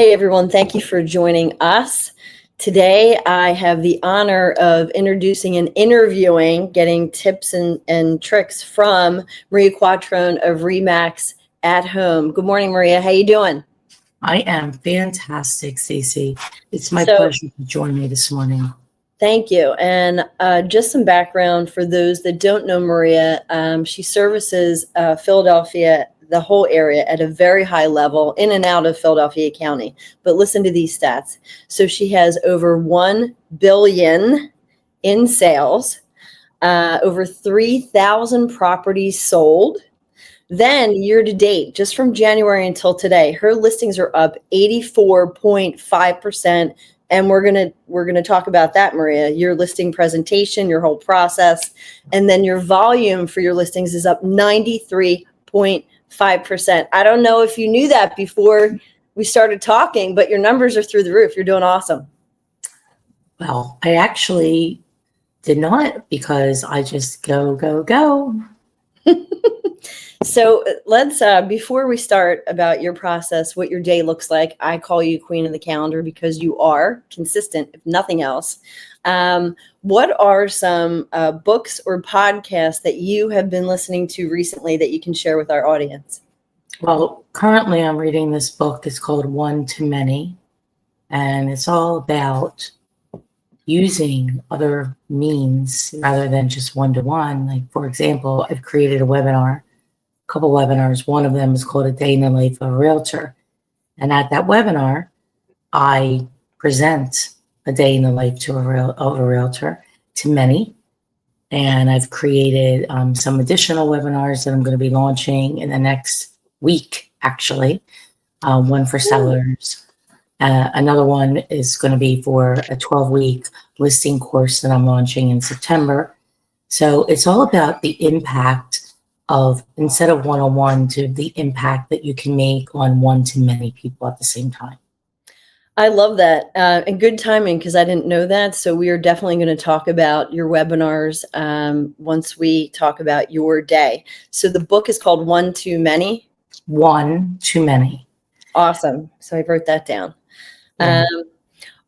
Hey everyone, thank you for joining us. Today I have the honor of introducing and interviewing, getting tips and tricks from Maria Quattrone of Remax at Home. Good morning, Maria. How you doing? I am fantastic, Stacie. It's my So pleasure to join me this morning. thank you. And just some background for those that don't know Maria. She services Philadelphia, the whole area, at a very high level, in and out of Philadelphia County. But listen to these stats. So she has over 1 billion in sales, over 3,000 properties sold. Then year to date, just from January until today, her listings are up 84.5%. And we're gonna talk about that, Maria. Your listing presentation, your whole process, and then your volume for your listings is up 93.5%. I don't know if you knew that before we started talking, but your numbers are through the roof. You're doing awesome. Well, I actually did not, because I just go. So let's, before we start about your process, what your day looks like, I call you Queen of the Calendar because you are consistent, if nothing else. What are some books or podcasts that you have been listening to recently that you can share with our audience? Well, currently I'm reading this book. It's called One to Many, and it's all about using other means rather than just one-to-one. Like, for example, I've created a couple webinars. One of them is called A Day in the Life of a Realtor. And at that webinar, I present a day in the life of a realtor to many. And I've created some additional webinars that I'm going to be launching in the next week, actually. One for sellers. Another one is going to be for a 12-week listing course that I'm launching in September. So it's all about the impact of, instead of one-on-one, to the impact that you can make on one-to-many people at the same time. I love that. And good timing, because I didn't know that. So we are definitely going to talk about your webinars once we talk about your day. So the book is called One to Many. One to Many. Awesome. So I wrote that down. Yeah.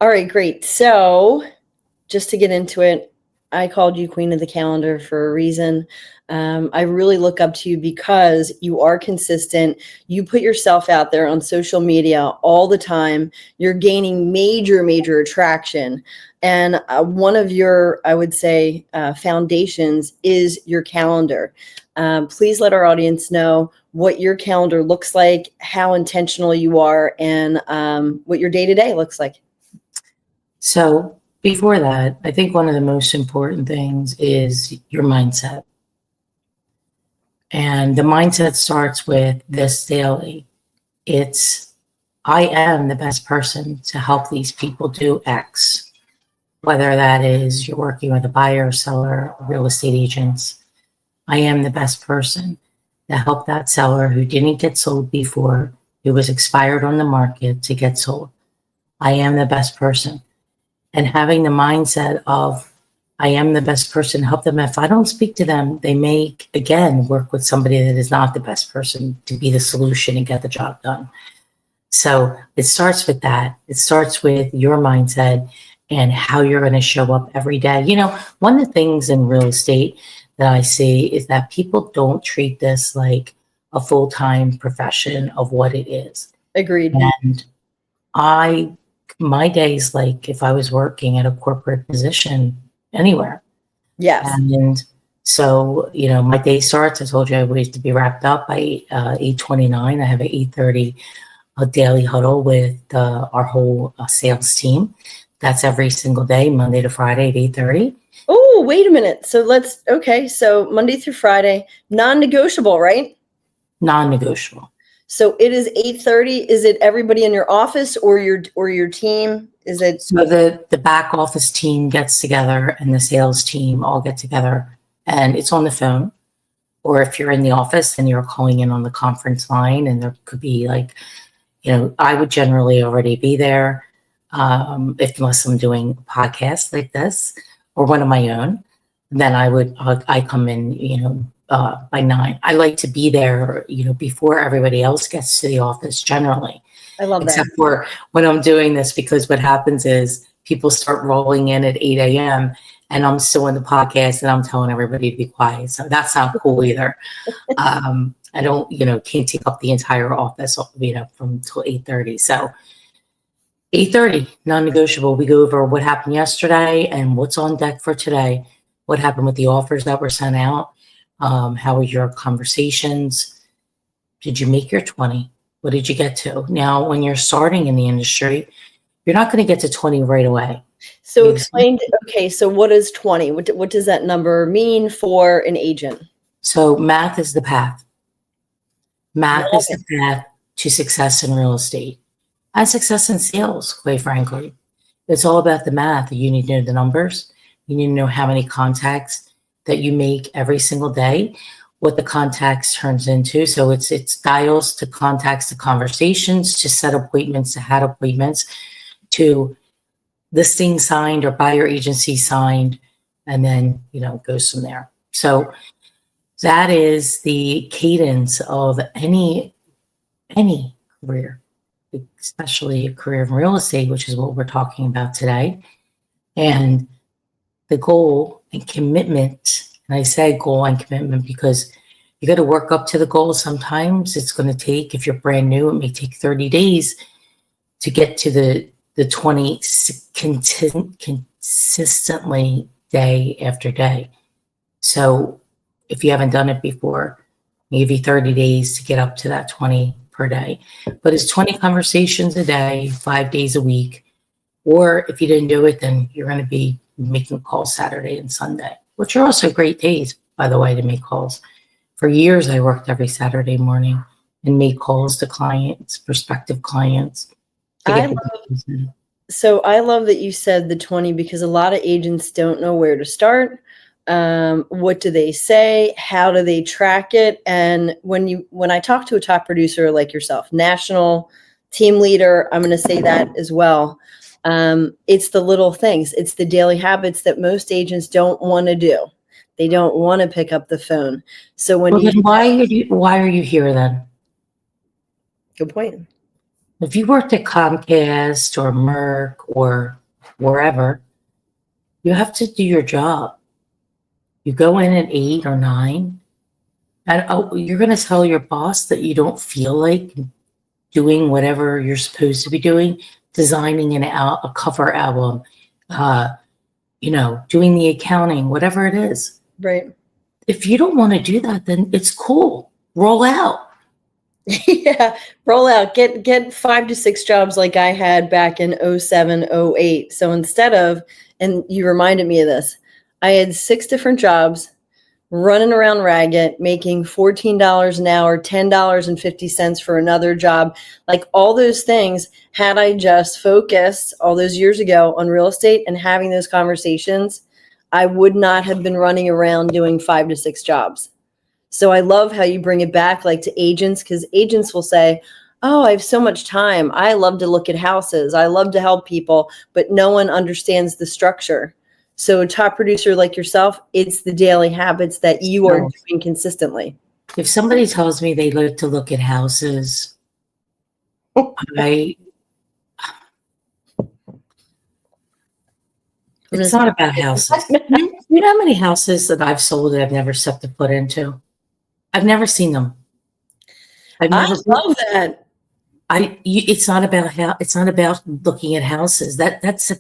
All right, great. So just to get into it, I called you Queen of the Calendar for a reason. I really look up to you because you are consistent. You put yourself out there on social media all the time. You're gaining major attraction. And one of your, I would say, foundations is your calendar. Please let our audience know what your calendar looks like, how intentional you are, and what your day-to-day looks like. So before that, I think one of the most important things is your mindset. And the mindset starts with this daily. It's, I am the best person to help these people do X. Whether that is you're working with a buyer, seller, or real estate agents, I am the best person to help that seller who didn't get sold before, who was expired on the market, to get sold. I am the best person. And having the mindset of, I am the best person to help them. If I don't speak to them, they may, again, work with somebody that is not the best person to be the solution and get the job done. So it starts with that. It starts with your mindset and how you're going to show up every day. You know, one of the things in real estate that I see is that people don't treat this like a full-time profession of what it is. Agreed. And my days, like if I was working at a corporate position anywhere. Yes. And so, you know, my day starts, I told you I wait to be wrapped up by 8:29. I have an 8:30 daily huddle with our whole sales team. That's every single day, Monday to Friday at 8:30. Oh, wait a minute. So okay. So Monday through Friday, non-negotiable, right? Non-negotiable. So it is 8:30. Is it everybody in your office or your team? Is it? So the back office team gets together and the sales team all get together, and it's on the phone. Or if you're in the office and you're calling in on the conference line, and there could be like, you know, I would generally already be there, unless I'm doing a podcast like this or one of my own. Then I come in, you know, by 9. I like to be there, before everybody else gets to the office generally. I love that. Except for when I'm doing this, because what happens is people start rolling in at 8 a.m. and I'm still in the podcast and I'm telling everybody to be quiet. So that's not cool either. I don't, can't take up the entire office, from till 8:30. So 8:30, non-negotiable. We go over what happened yesterday and what's on deck for today. What happened with the offers that were sent out? How were your conversations? Did you make your 20? What did you get to? Now, when you're starting in the industry, you're not going to get to 20 right away. So explain, okay, so what is 20? What does that number mean for an agent? So math is the path. Math is the path to success in real estate and success in sales, quite frankly. It's all about the math. You need to know the numbers. You need to know how many contacts that you make every single day, what the contacts turns into. So it's dials to contacts to conversations to set appointments to had appointments to listing signed or buyer agency signed, and then, it goes from there. So that is the cadence of any career, especially a career in real estate, which is what we're talking about today. And the goal and commitment, and I say goal and commitment because you got to work up to the goal. Sometimes it's going to take, if you're brand new, it may take 30 days to get to the 20 consistently day after day. So if you haven't done it before, maybe 30 days to get up to that 20 per day. But it's 20 conversations a day, 5 days a week. Or if you didn't do it, then you're going to be making calls Saturday and Sunday, which are also great days, by the way, to make calls. For years, I worked every Saturday morning and made calls to clients, prospective clients. So I love that you said the 20 because a lot of agents don't know where to start. What do they say? How do they track it? And when I talk to a top producer like yourself, national team leader, I'm going to say that as well. It's the little things. It's the daily habits that most agents don't want to do. They don't want to pick up the phone. So when why are you here then? Good point. If you worked at Comcast or Merck or wherever, you have to do your job. You go in at 8 or 9, and you're going to tell your boss that you don't feel like doing whatever you're supposed to be doing, designing a cover album, doing the accounting, whatever it is. Right. If you don't want to do that, then it's cool. Roll out. Yeah, roll out. Get 5 to 6 jobs like I had back in 07, 08. So instead of, and you reminded me of this, I had 6 different jobs running around ragged, making $14 an hour, $10.50 for another job. Like all those things, had I just focused all those years ago on real estate and having those conversations, I would not have been running around doing 5 to 6 jobs. So I love how you bring it back like to agents, because agents will say, oh, I have so much time. I love to look at houses. I love to help people, but no one understands the structure. So a top producer like yourself, it's the daily habits that you are doing consistently. If somebody tells me they like to look at houses, it's not about houses. You know how many houses that I've sold that I've never stepped a foot into? I've never seen them. I love that. It's not about looking at houses. That's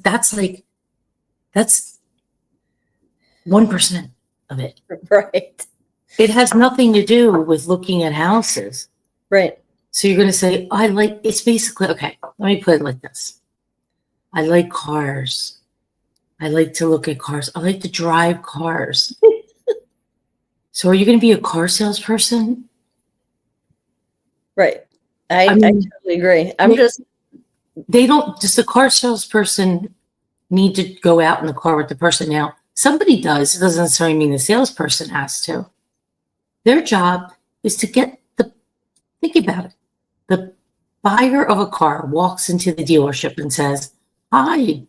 1% of it. Right. It has nothing to do with looking at houses. Right. So you're going to say, it's basically, okay, let me put it like this. I like cars. I like to look at cars. I like to drive cars. So are you going to be a car salesperson? Right. I totally agree. Does the car salesperson need to go out in the car with the person? Now, somebody does. It doesn't necessarily mean the salesperson has to. Their job is to think about it. The buyer of a car walks into the dealership and says, hi,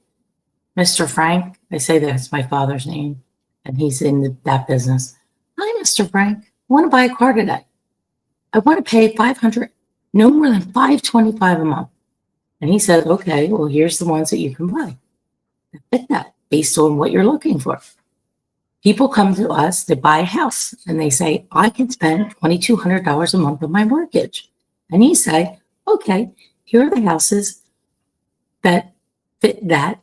Mr. Frank. I say that's my father's name, and he's in that business. Hi, Mr. Frank. want to buy a car today. I want to pay $500, no more than $525 a month. And he said, okay, well, here's the ones that you can buy. Fit that based on what you're looking for. People come to us to buy a house and they say, I can spend $2,200 a month on my mortgage. And he say, okay, here are the houses that fit that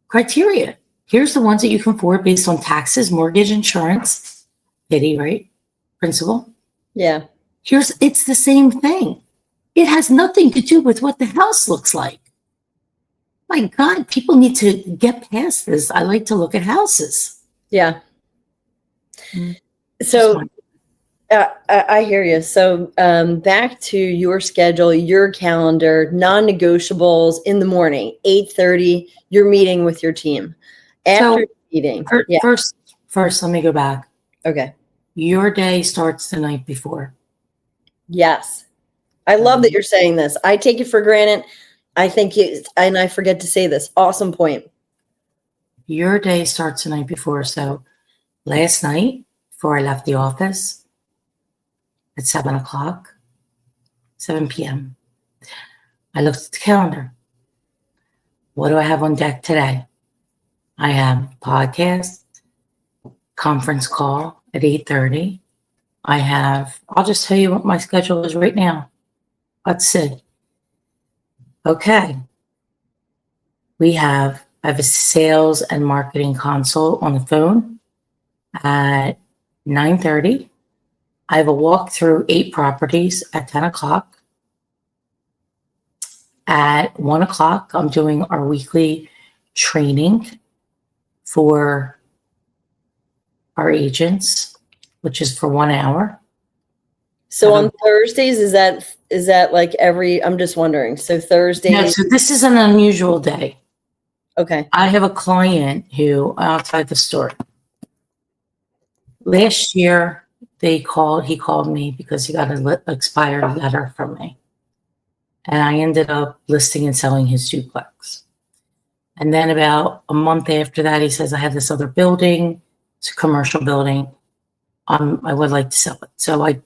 criteria. Here's the ones that you can afford based on taxes, mortgage, insurance, pity, right? Principal. Yeah. It's the same thing. It has nothing to do with what the house looks like. My God, people need to get past this. I like to look at houses. Yeah. So I hear you. So back to your schedule, your calendar, non-negotiables in the morning, 8:30, you're meeting with your team. After meeting. First, let me go back. Okay. Your day starts the night before. Yes. I love that you're saying this. I take it for granted. I think and I forget to say this. Awesome point. Your day starts the night before. So last night, before I left the office at 7 p.m., I looked at the calendar. What do I have on deck today? I have podcast, conference call at 8:30. I'll just tell you what my schedule is right now. Let's see. Okay. I have a sales and marketing consult on the phone at 9:30. I have a walk through 8 properties at 10 o'clock. At 1 o'clock, I'm doing our weekly training for our agents, which is for 1 hour. So on Thursdays, is that like I'm just wondering. So Thursdays. No, so this is an unusual day. Okay. I have a client who, I'll tell you the story. Last year, he called me because he got an expired letter from me. And I ended up listing and selling his duplex. And then about a month after that, he says, I have this other building. It's a commercial building. I would like to sell it. So I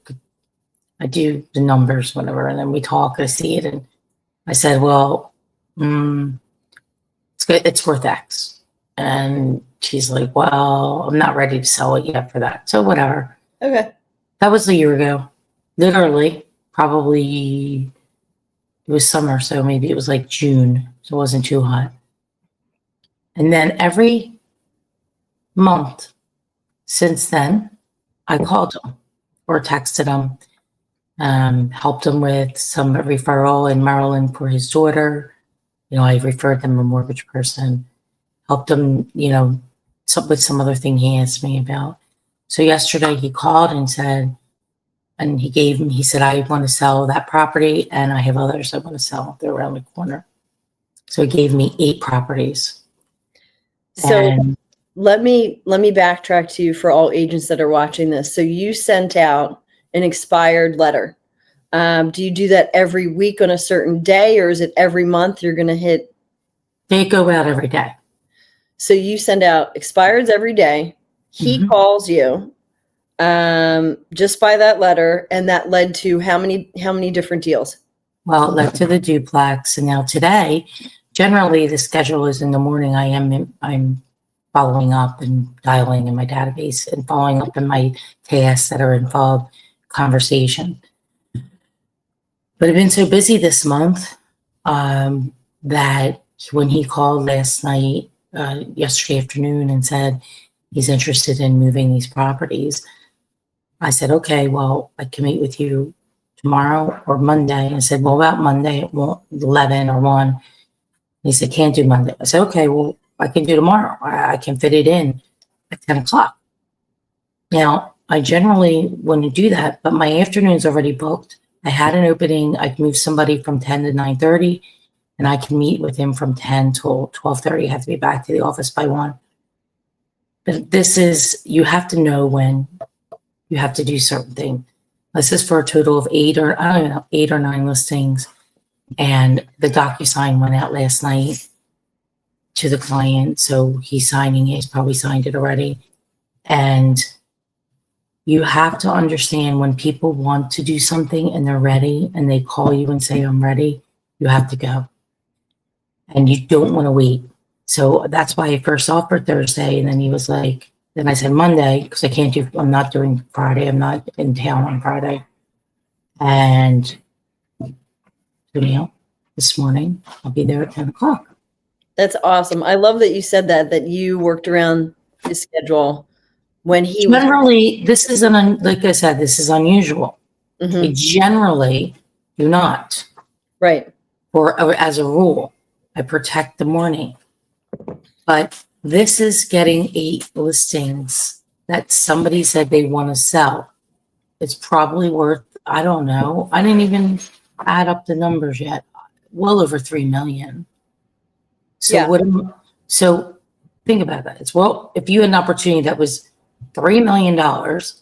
do the numbers, whatever, and then we talk, I see it. And I said, well, it's good. It's worth X. And she's like, well, I'm not ready to sell it yet for that. So whatever. Okay. That was a year ago. Literally, probably it was summer. So maybe it was like June. So it wasn't too hot. And then every month since then, I called him or texted him, helped him with some referral in Maryland for his daughter. I referred them a mortgage person, helped him, with some other thing he asked me about. So yesterday he called and said, he said, I want to sell that property and I have others I want to sell. They're around the corner. So he gave me 8 properties. So let me backtrack to you for all agents that are watching this. So you sent out an expired letter. Do you do that every week on a certain day, or is it every month you're going to hit? They go out every day. So you send out expireds every day. He calls you just by that letter, and that led to how many different deals? Well, it led to the duplex, and now today, generally the schedule is in the morning. I'm following up and dialing in my database and following up in my tasks that are involved conversation. But I've been so busy this month that when he called last night, yesterday afternoon, and said he's interested in moving these properties, I said, okay, well, I can meet with you tomorrow or Monday. And I said, well, about Monday at 11 or 1. And he said, can't do Monday. I said, okay, well, I can do tomorrow. I can fit it in at 10 o'clock. Now, I generally want to do that, but my afternoon's already booked. I had an opening. I moved somebody from 10 to 9:30, and I can meet with him from 10 till 12:30. I have to be back to the office by 1. But you have to know when you have to do certain things. This is for a total of 8 or 9 listings. And the DocuSign went out last night to the client. So he's signing it. He's probably signed it already. And You have to understand when people want to do something and they're ready and they call you and say, I'm ready, you have to go. And you don't want to wait. So that's why I first offered Thursday. And then he was like, then I said Monday, because I'm not doing Friday. I'm not in town on Friday. And this morning, I'll be there at 10 o'clock. That's awesome. I love that you said that you worked around his schedule when he was. Generally, this is like I said, this is unusual. Mhm. I generally do not. Right. Or as a rule, I protect the morning. But this is getting 8 listings that somebody said they want to sell. It's probably worth, I don't know. I didn't even add up the numbers yet. Well over 3 million. So Yeah. so think about that. It's, well, if you had an opportunity that was $3 million,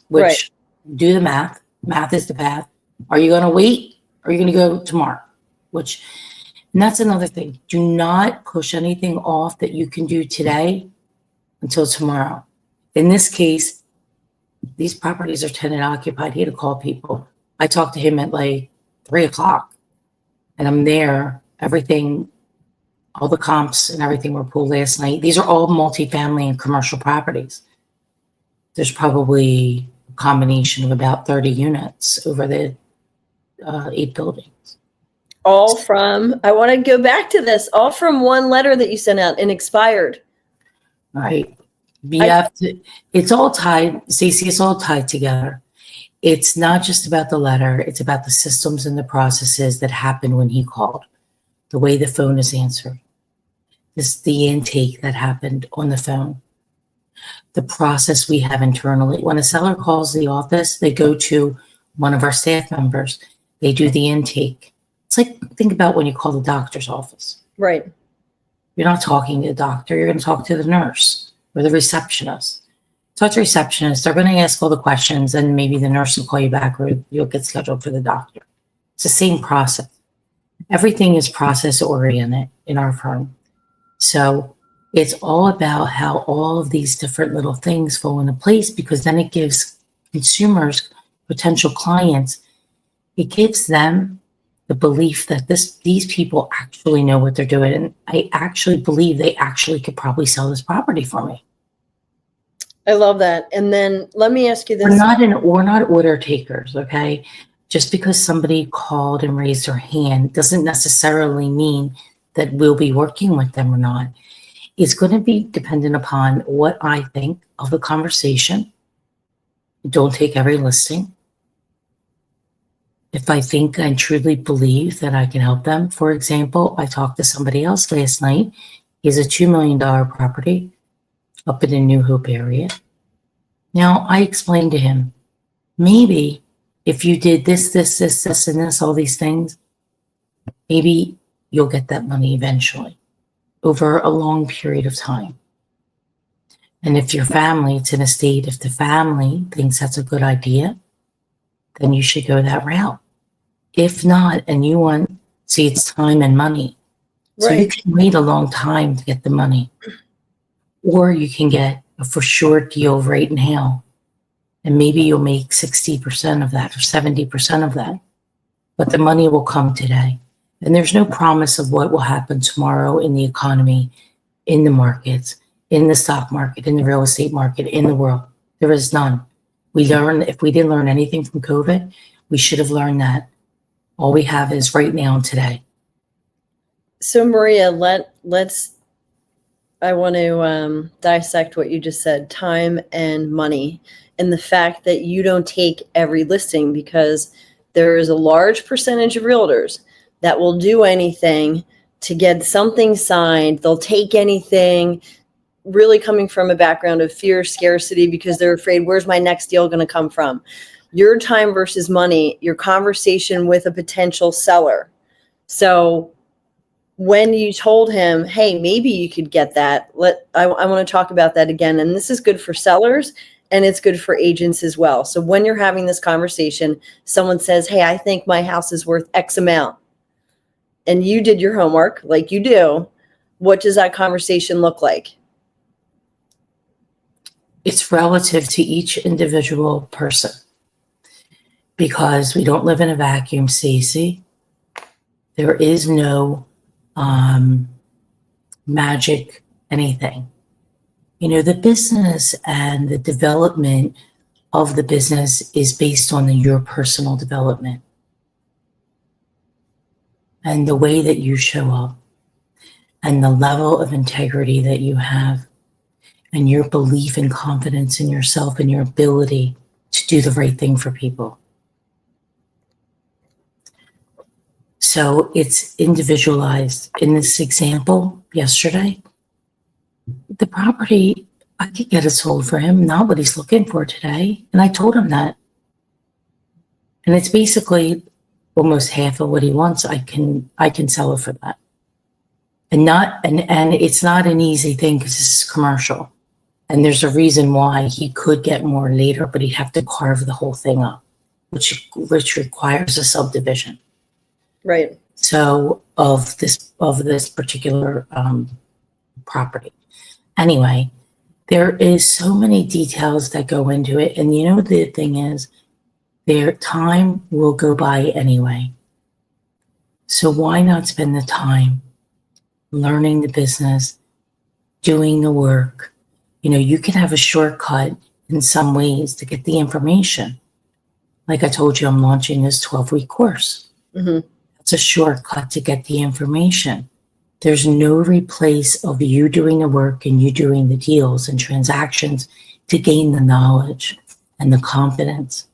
which Right. do the math is the path. Are you going to wait? Or are you going to go tomorrow? And that's another thing. Do not push anything off that you can do today until tomorrow. In this case, these properties are tenant occupied. He had to call people. I talked to him at like 3 o'clock and I'm there. Everything, all the comps and everything were pulled last night. These are all multifamily and commercial properties. There's probably a combination of about 30 units over the 8 buildings. All from, I want to go back to this, all from one letter that you sent out and expired. Right. It's all tied, Stacie, it's all tied together. It's not just about the letter. It's about the systems and the processes that happen when he called, the way the phone is answered, the intake that happened on the phone, the process we have internally. When a seller calls the office, they go to one of our staff members. They do the intake. It's like, think about when you call the doctor's office. Right. You're not talking to the doctor. You're going to talk to the nurse or the receptionist. Talk to the receptionist. They're going to ask all the questions, and maybe the nurse will call you back or you'll get scheduled for the doctor. It's the same process. Everything is process oriented in our firm. So it's all about how all of these different little things fall into place, because then it gives consumers, potential clients, it gives them the belief that these people actually know what they're doing. And I actually believe they actually could probably sell this property for me. I love that. And then let me ask you this. We're not order takers, okay? Just because somebody called and raised their hand doesn't necessarily mean that we'll be working with them or not. It's going to be dependent upon what I think of the conversation. Don't take every listing. If I think I truly believe that I can help them. For example, I talked to somebody else last night. He has a $2 million property up in the New Hope area. Now, I explained to him, maybe if you did this, and this, all these things, maybe you'll get that money eventually over a long period of time. And if your family, it's in a state, if the family thinks that's a good idea, then you should go that route. If not, and you want, see, it's time and money. So you can wait a long time to get the money. Or you can get a for sure deal right now. And maybe you'll make 60% of that or 70% of that. But the money will come today. And there's no promise of what will happen tomorrow in the economy, in the markets, in the stock market, in the real estate market, in the world. There is none. If we didn't learn anything from COVID, we should have learned that all we have is right now and today. So Maria, I want to dissect what you just said, time and money, and the fact that you don't take every listing, because there is a large percentage of realtors that will do anything to get something signed. They'll take anything, really coming from a background of fear, scarcity, because they're afraid, where's my next deal going to come from? Your time versus money, your conversation with a potential seller. So when you told him, hey, maybe you could get that, I want to talk about that again. And this is good for sellers and it's good for agents as well. So when you're having this conversation, someone says, hey, I think my house is worth X amount. And you did your homework like you do. What does that conversation look like? it's relative to each individual person because we don't live in a vacuum, Stacie. There is no magic anything. The business and the development of the business is based on your personal development and the way that you show up and the level of integrity that you have and your belief and confidence in yourself and your ability to do the right thing for people. So it's individualized. In this example yesterday, the property, I could get it sold for him, not what he's looking for today. And I told him that. And it's basically almost half of what he wants. I can sell it for that. And it's not an easy thing because this is commercial. And there's a reason why he could get more later, but he'd have to carve the whole thing up, which requires a subdivision. Right. So of this particular property. Anyway, there is so many details that go into it. And the thing is, their time will go by anyway. So why not spend the time learning the business, doing the work? You can have a shortcut in some ways to get the information. Like I told you, I'm launching this 12-week course. Mm-hmm. It's a shortcut to get the information. There's no replace of you doing the work and you doing the deals and transactions to gain the knowledge and the confidence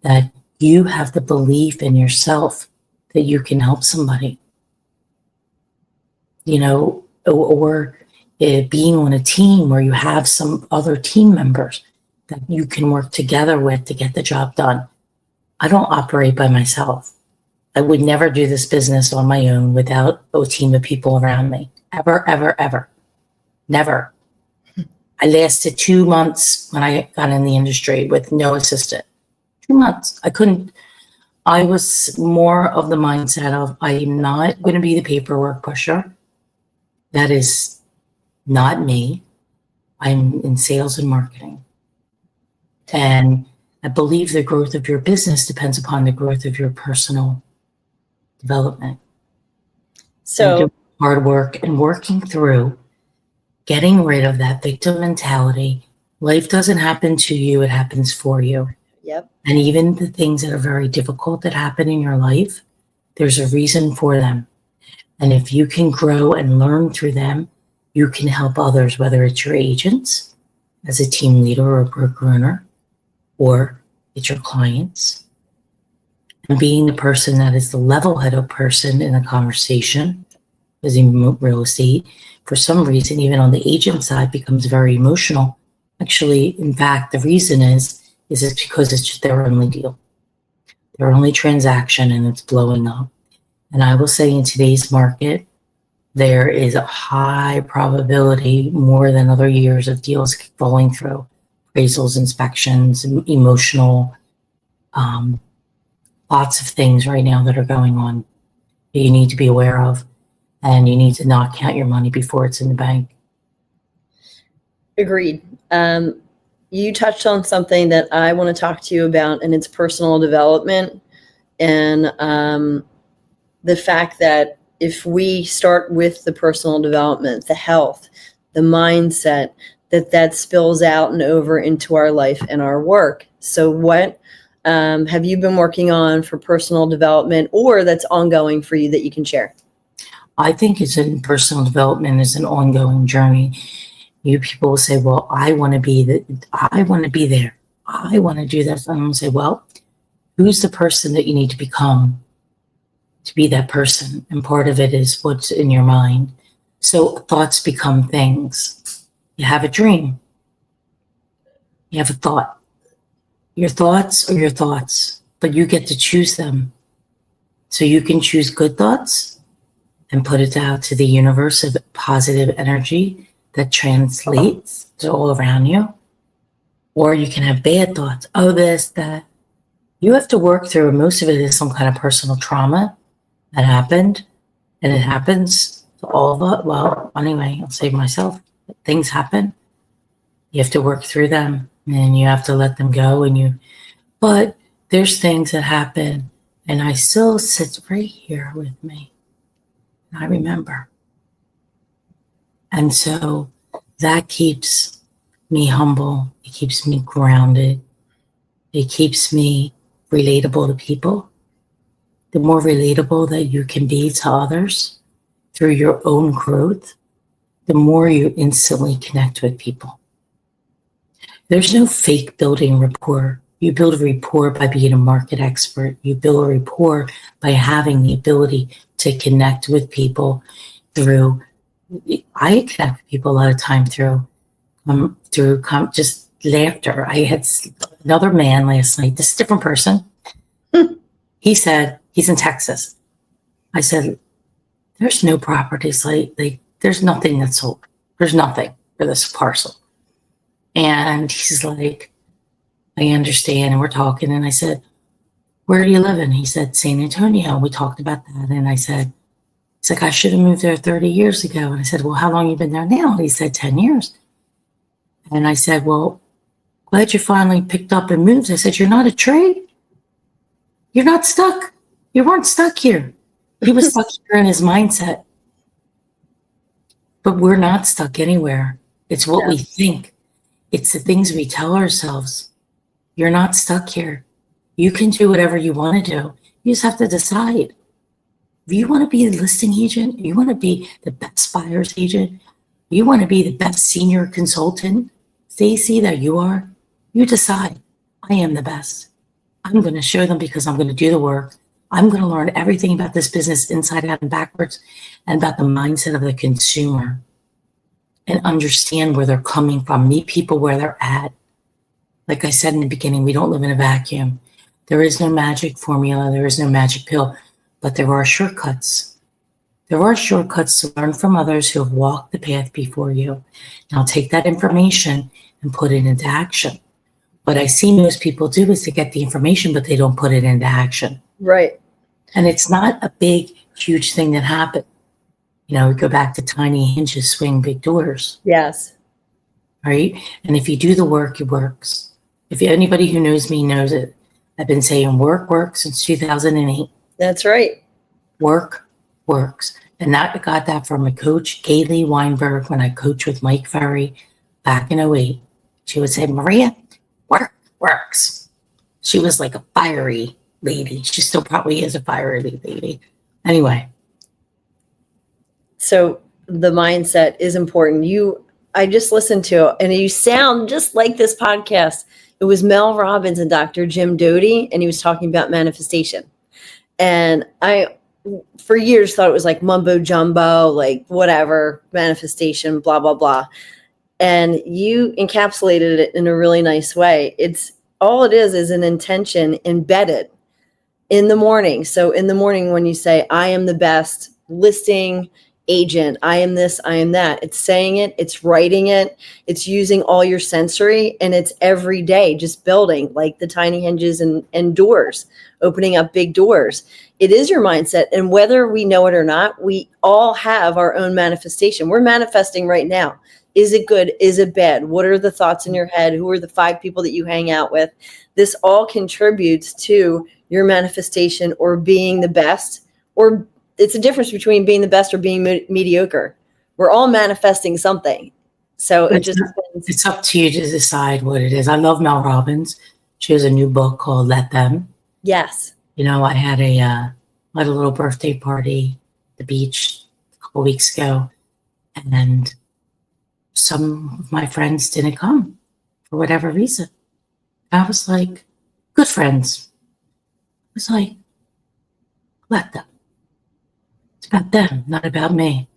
that you have the belief in yourself that you can help somebody. Or being on a team where you have some other team members that you can work together with to get the job done. I don't operate by myself. I would never do this business on my own without a team of people around me. Ever, ever, ever. Never. I lasted 2 months when I got in the industry with no assistant. 2 months. I was more of the mindset of, I'm not going to be the paperwork pusher. That is not me. I'm in sales and marketing. And I believe the growth of your business depends upon the growth of your personal development. So hard work and working through getting rid of that victim mentality. Life doesn't happen to you, it happens for you. Yep. And even the things that are very difficult that happen in your life, there's a reason for them. And if you can grow and learn through them, you can help others, whether it's your agents as a team leader or a broker owner, or it's your clients. And being the person that is the level-headed person in a conversation, because in real estate, for some reason, even on the agent side, becomes very emotional. Actually, in fact, the reason is it's because it's just their only deal, their only transaction, and it's blowing up. And I will say in today's market, there is a high probability, more than other years, of deals falling through appraisals, inspections, emotional, lots of things right now that are going on that you need to be aware of, and you need to not count your money before it's in the bank. Agreed. You touched on something that I want to talk to you about, and it's personal development, and the fact that if we start with the personal development, the health, the mindset, that spills out and over into our life and our work. So what have you been working on for personal development, or that's ongoing for you that you can share? I think personal development is an ongoing journey. You people will say, well, I want to be there. I want to do this. I'm going to say, well, who's the person that you need to become to be that person? And part of it is what's in your mind. So thoughts become things. You have a dream. You have a thought. Your thoughts are your thoughts, but you get to choose them. So you can choose good thoughts and put it out to the universe of positive energy that translates to all around you. Or you can have bad thoughts. Oh, this, that. You have to work through, and most of it is some kind of personal trauma that happened. And it happens to all of us. Well, anyway, I'll save myself. Things happen. You have to work through them and you have to let them go. But there's things that happen, and I still sit right here with me. And I remember. And so that keeps me humble. It keeps me grounded. It keeps me relatable to people. The more relatable that you can be to others through your own growth, the more you instantly connect with people. There's no fake building rapport. You build a rapport by being a market expert. You build a rapport by having the ability to connect with people through, I connect with people a lot of time through just laughter. I had another man last night, this is a different person. He said, he's in Texas. I said, there's no properties, like there's nothing that's sold. There's nothing for this parcel. And he's like, I understand. And we're talking. And I said, where do you live in? He said, San Antonio. We talked about that. And I said, he's like, I should have moved there 30 years ago. And I said, well, how long have you been there now? And he said, 10 years. And I said, well, glad you finally picked up and moved. I said, you're not a trade. You're not stuck. You weren't stuck here. He was stuck here in his mindset. But we're not stuck anywhere. It's what we think. It's the things we tell ourselves. You're not stuck here. You can do whatever you want to do. You just have to decide. If you want to be a listing agent, you want to be the best buyer's agent, you want to be the best senior consultant, Stacie, that you are, you decide. I am the best. I'm going to show them because I'm going to do the work. I'm going to learn everything about this business inside out and backwards and about the mindset of the consumer and understand where they're coming from, meet people where they're at. Like I said in the beginning, we don't live in a vacuum. There is no magic formula. There is no magic pill, but there are shortcuts. There are shortcuts to learn from others who have walked the path before you. Now take that information and put it into action. What I see most people do is they get the information, but they don't put it into action. Right. And it's not a big, huge thing that happened. You know, we go back to tiny hinges swing big doors. Yes. Right? And if you do the work, it works. If anybody who knows me knows it. I've been saying work since 2008. That's right. Work works. And I got that from a coach, Kaylee Weinberg, when I coached with Mike Ferry back in '08. She would say, Maria, work works. She was like a fiery lady. She still probably is a fiery lady. Anyway. So the mindset is important. I just listened to, and you sound just like this podcast. It was Mel Robbins and Dr. Jim Doty, and he was talking about manifestation. And I, for years, thought it was like mumbo jumbo, like whatever, manifestation, blah, blah, blah. And you encapsulated it in a really nice way. It's all it is an intention embedded in the morning. So in the morning, when you say, I am the best listing agent, I am this, I am that, it's saying it, it's writing it, it's using all your sensory, and it's every day just building like the tiny hinges and doors, opening up big doors. It is your mindset. And whether we know it or not, we all have our own manifestation. We're manifesting right now. Is it good? Is it bad? What are the thoughts in your head? Who are the 5 people that you hang out with? This all contributes to your manifestation or being the best, or it's a difference between being the best or being mediocre. We're all manifesting something. So it's up to you to decide what it is. I love Mel Robbins. She has a new book called Let Them. Yes. You know, I had a little birthday party at the beach a couple weeks ago, and some of my friends didn't come for whatever reason. I was like, good friends. I was like, let them. It's about them, not about me.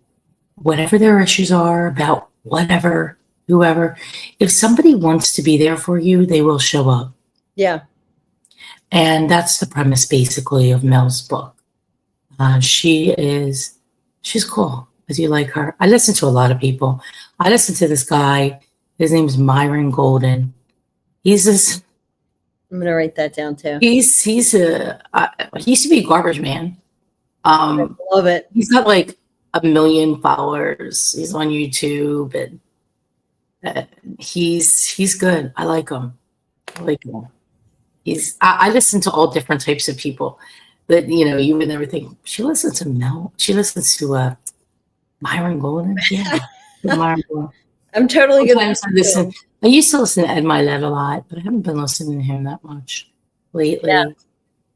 Whatever their issues are, about whatever, whoever. If somebody wants to be there for you, they will show up. Yeah. And that's the premise, basically, of Mel's book. She's cool. I do like her. I listen to a lot of people. I listen to this guy. His name's Myron Golden. He's this. I'm gonna write that down too. He used to be a garbage man. I love it. He's got like 1 million followers. He's on YouTube, and He's good. I like him. I like him. I listen to all different types of people. That you would never think. She listens to Mel. She listens to Myron Golden. Yeah, Myron Golden. I'm totally gonna Sometimes I listen. I used to listen to Ed Milet a lot, but I haven't been listening to him that much lately.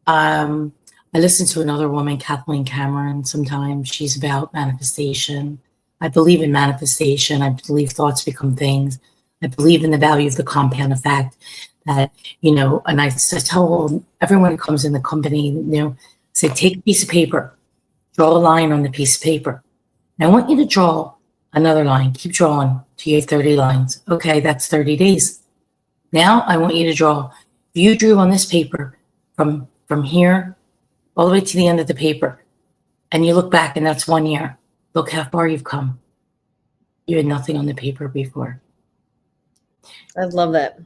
I listen to another woman, Kathleen Cameron, sometimes. She's about manifestation. I believe in manifestation. I believe thoughts become things. I believe in the value of the compound effect that, and I tell everyone who comes in the company, say, take a piece of paper, draw a line on the piece of paper. And I want you to draw another line. Keep drawing till you have 30 lines. Okay, that's 30 days. Now I want you to draw. You drew on this paper from here all the way to the end of the paper, and you look back, and that's 1 year. Look how far you've come. You had nothing on the paper before. I love that.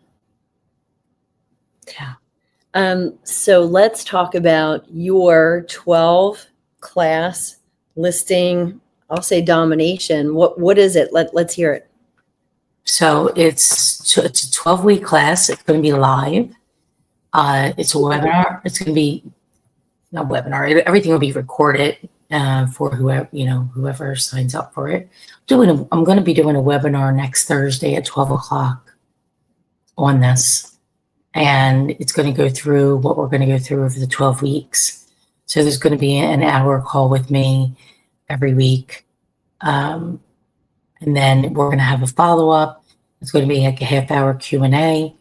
Yeah. So let's talk about your 12 class listing. I'll say domination. What is it? Let's hear it. So it's a 12-week class. It's going to be live. It's a webinar. It's going to be a webinar. Everything will be recorded for whoever signs up for it. I'm going to be doing a webinar next Thursday at 12 o'clock on this. And it's going to go through what we're going to go through over the 12 weeks. So there's going to be an hour call with me every week. And then we're going to have a follow-up. It's going to be like a half-hour Q&A.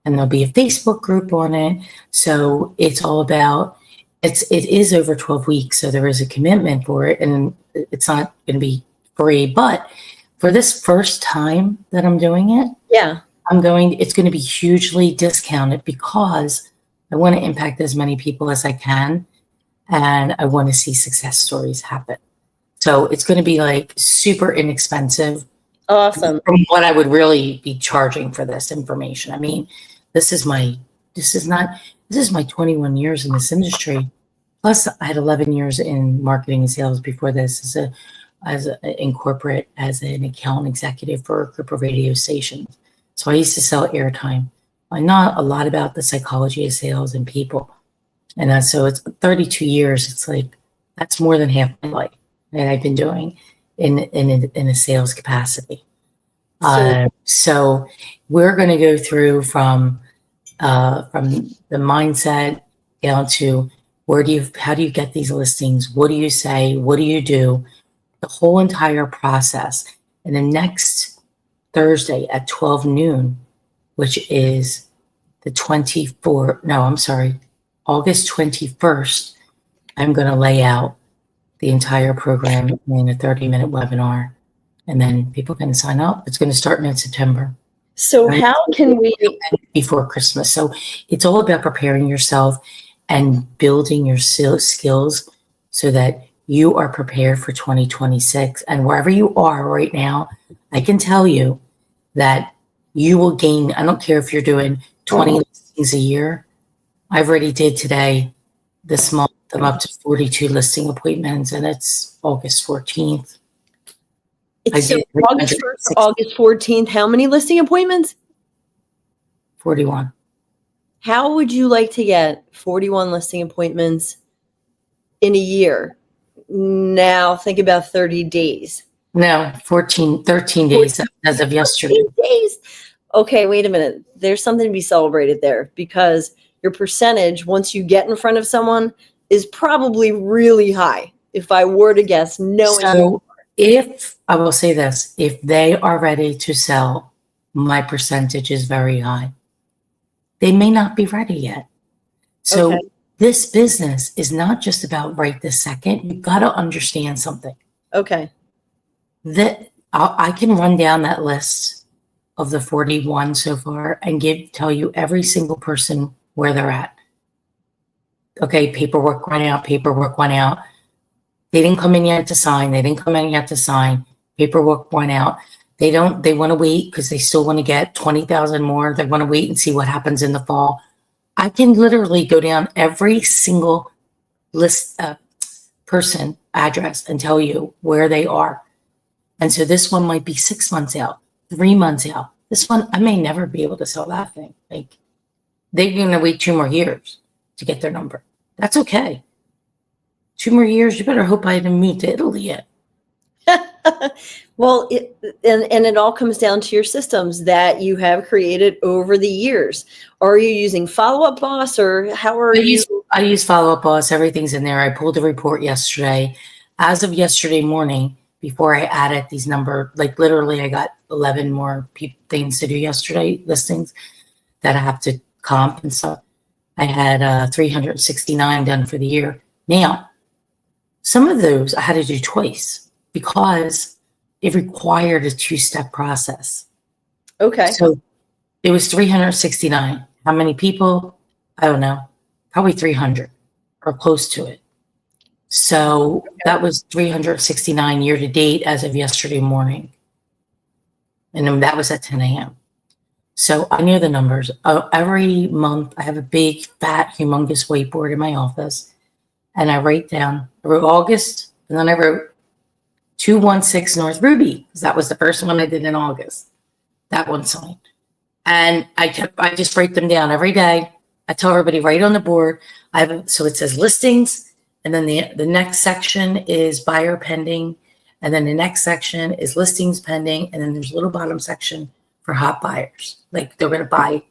And there'll be a Facebook group on it. So it's all about, it is over 12 weeks. So there is a commitment for it. And it's not going to be free. But for this first time that I'm doing it, it's going to be hugely discounted because I want to impact as many people as I can. And I want to see success stories happen. So it's going to be like super inexpensive. Awesome. From what I would really be charging for this information. I mean, this is my 21 years in this industry. Plus I had 11 years in marketing and sales before this in corporate as an account executive for a group of radio stations. So I used to sell airtime. I know a lot about the psychology of sales and people. And so it's 32 years. It's like, that's more than half my life that I've been doing in a sales capacity. So we're going to go through from the mindset down to how do you get these listings? What do you say? What do you do? The whole entire process. And the next Thursday at 12 noon, which is August 21st, I'm going to lay out the entire program in a 30-minute webinar, and then people can sign up. It's going to start in September. So how can we? Before Christmas. So it's all about preparing yourself and building your skills so that you are prepared for 2026. And wherever you are right now, I can tell you that you will gain. I don't care if you're doing 20 listings a year. I've already did today, this month, I'm up to 42 listing appointments, and it's August 14th. It's August 1st, August 14th. How many listing appointments? 41. How would you like to get 41 listing appointments in a year? Now think about 30 days. No, 13 days as of yesterday. 13 days. Okay, wait a minute. There's something to be celebrated there because your percentage, once you get in front of someone, is probably really high. If I were to guess, So if I will say this, if they are ready to sell, my percentage is very high. They may not be ready yet. So this business is not just about right this second. You've got to understand something. Okay. That I can run down that list of the 41 so far and tell you every single person where they're at. Okay, paperwork went out. They didn't come in yet to sign. Paperwork went out. They want to wait because they still want to get 20,000 more. They want to wait and see what happens in the fall. I can literally go down every single list person address and tell you where they are. And so this one might be 6 months out, 3 months out. This one, I may never be able to sell that thing. Like, they're going to wait 2 more years to get their number. That's okay. 2 more years, you better hope I didn't move to Italy yet. Well, and it all comes down to your systems that you have created over the years. Are you using Follow Up Boss, or how are you? I use Follow Up Boss. Everything's in there. I pulled a report yesterday. As of yesterday morning, before I added these like literally I got 11 more things to do yesterday, listings that I have to comp and stuff. I had 369 done for the year. Now, some of those I had to do twice because it required a 2-step process. Okay. So it was 369. How many people? I don't know. Probably 300 or close to it. So that was 369 year to date as of yesterday morning. And then that was at 10 a.m. So I knew the numbers. Every month I have a big, fat, humongous whiteboard in my office. And I wrote August, and then I wrote 216 North Ruby, because that was the first one I did in August. That one signed. And I just write them down every day. I tell everybody right on the board. So it says listings, and then the next section is buyer pending, and then the next section is listings pending, and then there's a little bottom section for hot buyers. Like they're buying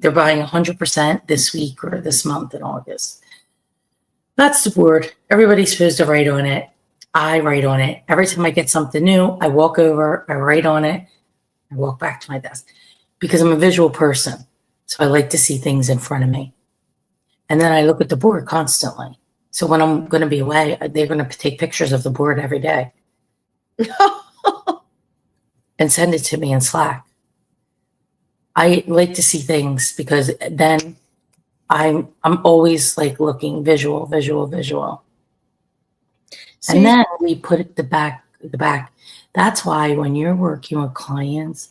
100% this week or this month in August. That's the board. Everybody's supposed to write on it. I write on it. Every time I get something new, I walk over, I write on it, I walk back to my desk because I'm a visual person. So I like to see things in front of me. And then I look at the board constantly. So when I'm going to be away, they're going to take pictures of the board every day and send it to me in Slack. I like to see things because then I'm always like looking visual. So And then we put it the back. That's why when you're working with clients,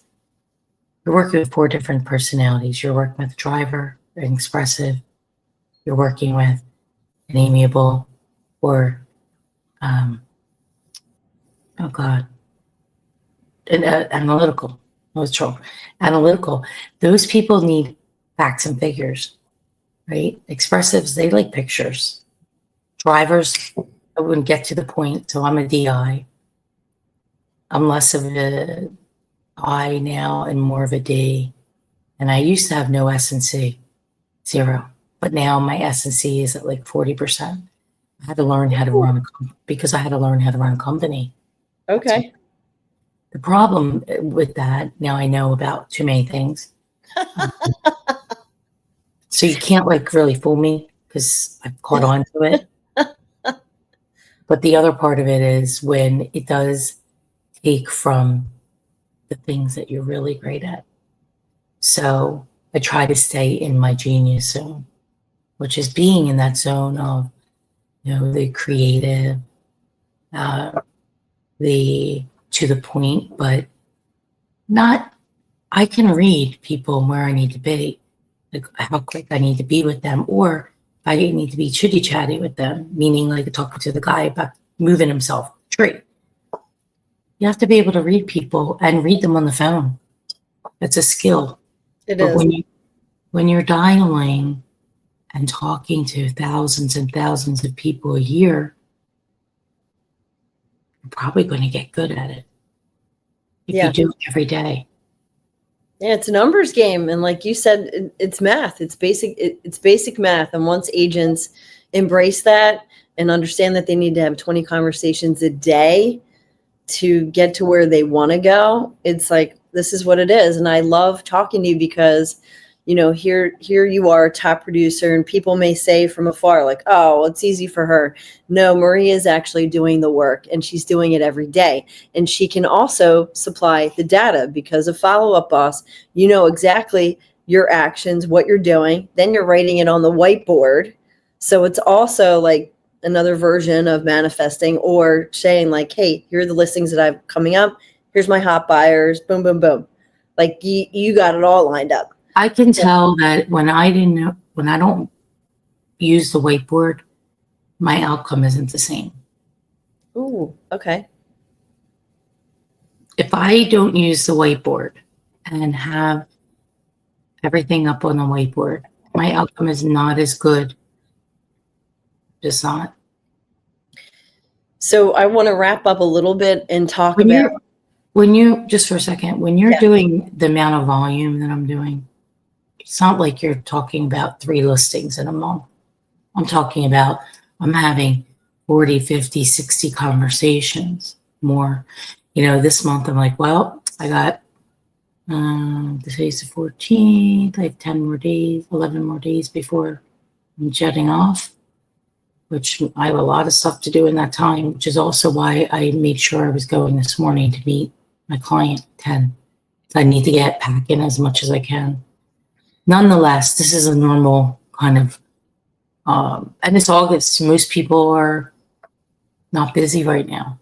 you're working with 4 different personalities. You're working with a driver, an expressive. You're working with an amiable, or an analytical. Neutral, analytical. Those people need facts and figures, right? Expressives, they like pictures. Drivers, I wouldn't get to the point. So I'm a DI. I'm less of an I now and more of a D. And I used to have no S&C, 0. But now my S&C is at like 40%. I had to learn how to run because I had to learn how to run a company. okay. The problem with that, now I know about too many things. So you can't like really fool me because I've caught on to it. But the other part of it is when it does take from the things that you're really great at. So I try to stay in my genius zone, which is being in that zone of, the creative, the to the point, but not, I can read people where I need to be, like how quick I need to be with them, or if I need to be chitty chatty with them, meaning like talking to the guy about moving himself tree. You have to be able to read people and read them on the phone. It's a skill. It But is. when you're dialing and talking to thousands and thousands of people a year, you're probably going to get good at it if you do it every day. Yeah, it's a numbers game, and like you said, it's math. It's basic. It's basic math, and once agents embrace that and understand that they need to have 20 conversations a day to get to where they want to go, it's like, this is what it is. And I love talking to you because, here you are, a top producer, and people may say from afar, like, oh, well, it's easy for her. No, Maria is actually doing the work, and she's doing it every day. And she can also supply the data because of Follow Up Boss. You know exactly your actions, what you're doing. Then you're writing it on the whiteboard. So it's also like another version of manifesting, or saying like, hey, here are the listings that I've coming up. Here's my hot buyers. Boom, boom, boom. Like you got it all lined up. I can tell that when I don't use the whiteboard, my outcome isn't the same. Ooh, okay. if I don't use the whiteboard and have everything up on the whiteboard, my outcome is not as good. Just not. So I want to wrap up a little bit and talk When about. you just for a second, when you're Yeah. doing the amount of volume that I'm doing, it's not like you're talking about 3 listings in a month. I'm talking about I'm having 40, 50, 60 conversations more. This month I'm like, well, I got today's the 14th. I have 10 more days, 11 more days before I'm jetting off, which I have a lot of stuff to do in that time, which is also why I made sure I was going this morning to meet my client at 10. I need to get packing as much as I can. Nonetheless, this is a normal kind of, and it's August. Most people are not busy right now.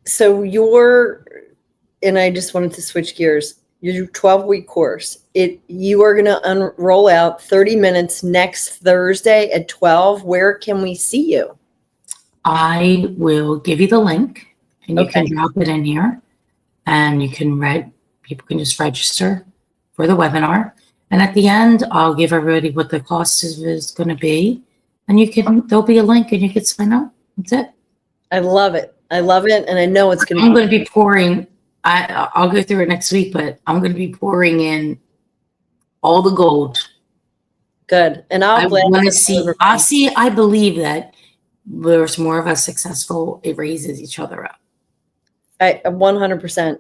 So and I just wanted to switch gears. Your 12-week course, you are going to roll out 30 minutes next Thursday at 12. Where can we see you? I will give you the link, and you Okay. can drop it in here, and people can just register for the webinar. And at the end, I'll give everybody what the cost is going to be, and there'll be a link, and you can sign up. That's it. I love it. I love it, and I know it's going I'm going to be pouring. I'll go through it next week, but I'm going to be pouring in all the gold. Good. And I I'll want to see. I believe that there's more of us successful. It raises each other up. I 100%.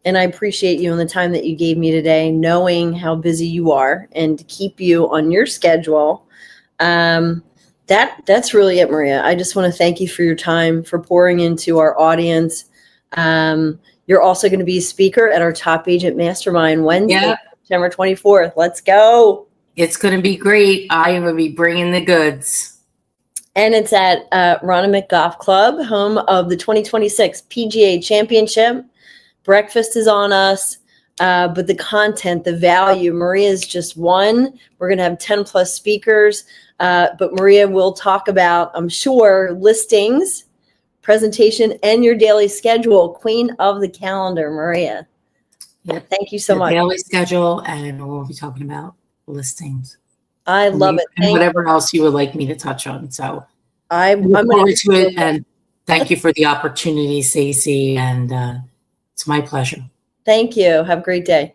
And I appreciate you and the time that you gave me today, knowing how busy you are, and to keep you on your schedule. That's really it, Maria. I just want to thank you for your time, for pouring into our audience. You're also going to be a speaker at our Top Agent Mastermind Wednesday, September 24th. Let's go. It's going to be great. I am going to be bringing the goods. And it's at Ronamick Golf Club, home of the 2026 PGA Championship. Breakfast is on us, but the content, the value, Maria is just one. We're going to have 10 plus speakers, but Maria will talk about, I'm sure, listings, presentation, and your daily schedule. Queen of the calendar, Maria. Yep. Thank you so much. Daily schedule, and we'll be talking about listings. I love it. And whatever else you would like me to touch on. So I'm look forward to it, and thank you for the opportunity, Stacie, and it's my pleasure. Thank you. Have a great day.